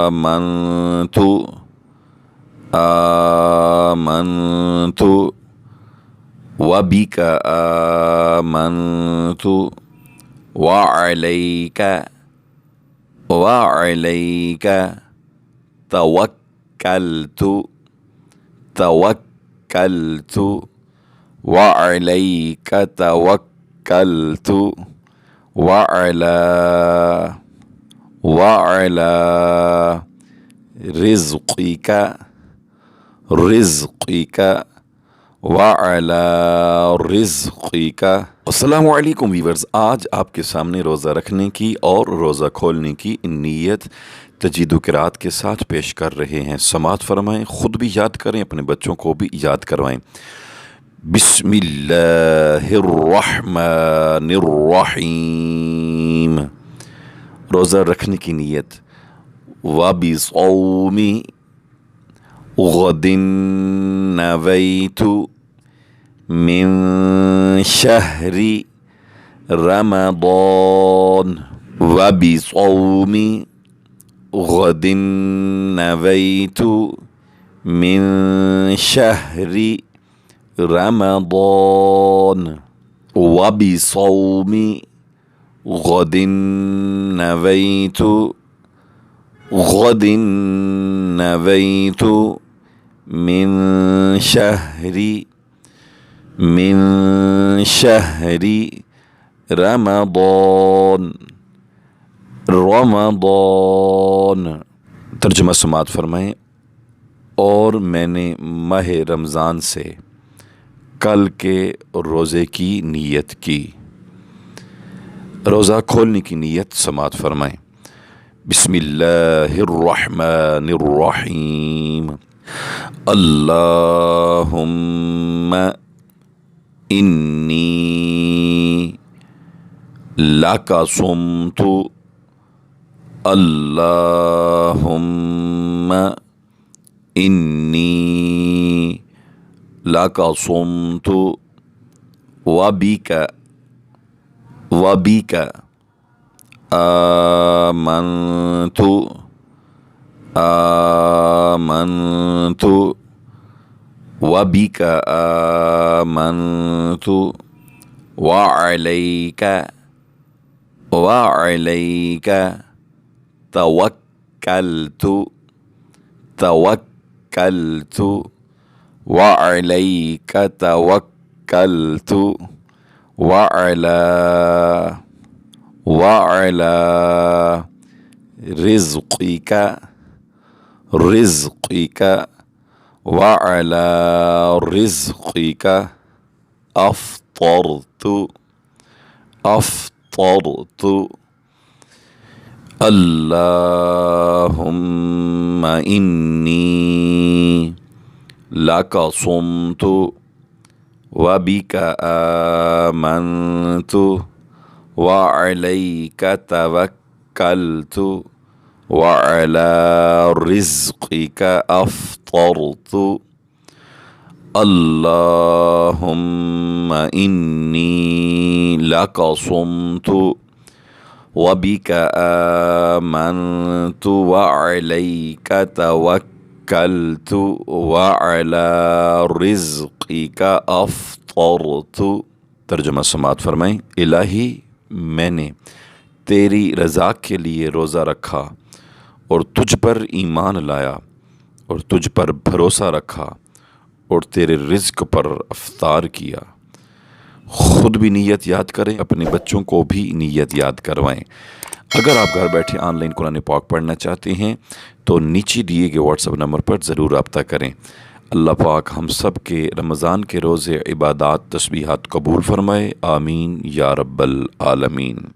आमन्तु आमन्तु वबिका आमन्तु वअलैका वअलैका तवक्कलतु तवक्कलतु वअलैका तवक्कलतु वअला वअला रिज़्क़िका रिज़्क़िका वअला रिज़्क़िका। अस्सलामु अलैकुम वीवर्स, आज आपके सामने रोज़ा रखने की और रोज़ा खोलने की नीयत तजीद क़िरात के साथ पेश कर रहे हैं। समात फरमाएँ, ख़ुद भी याद करें, अपने बच्चों को भी याद करवाएँ। बिस्मिल्लाहिर्रहमानिर्रहीम। रोज़ा रखने की नीयत। वबिसौमी गदिन नवैतु मिन शहरी रमज़ान वबिसौमी गदिन नवैतु मिन शहरी रमज़ान वबिसौमी गदिन नवैतु गदिन नवैतु मिन शहरी रमज़ान रमज़ान। तर्जुमा समात फरमाएँ। और मैंने माह रमज़ान से कल के रोज़े की नीयत की। रोज़ा खोलने की नीयत समात फरमाएँ। बिस्मिल्लाहिर्रहमानिर्रहीम। अल्लाहुम्मा इन्नी लका सुम्तु अल्लाहुम्मा इन्नी लका सुम्तु वबिका वबिका आमन्तु आमन्तु वबिका आमन्तु वअलैका वअलैका तवक्कलतु तवक्कलतु वअलैका तवक्कलतु वअला वअला रिज़्क़िका रिज़्क़िका वअला रिज़्क़िका अफ़्तरतु अफ़्तरतु अल्लाहुम्मा इन्नी लका सुम्तु वबिका आमन्तु वअलैका तवक्कलतु वअला रिज़्क़िका अफ़्तरतु अल्लाहुम्मा इन्नी लका सुम्तु वबिका आमन्तु वअलैका तवक्कलतु वअला रिज़्क़िका अफ़्तरतु। तर्जुमा समात फरमाएँ। इलाही, मैंने तेरी रज़ा के लिए रोज़ा रखा और तुझ पर ईमान लाया और तुझ पर भरोसा रखा और तेरे रिज़्क़ पर अफ्तार किया। ख़ुद भी नीयत याद करें, अपने बच्चों को भी नीयत याद करवाएं। अगर आप घर बैठे ऑनलाइन कुरान पाक पढ़ना चाहते हैं तो नीचे दिए गए व्हाट्सएप नंबर पर ज़रूर रब्ता करें। अल्लाह पाक हम सब के रमज़ान के रोज़े इबादात तस्बीहात कबूल फ़रमाए। आमीन या रब्बल आलमीन।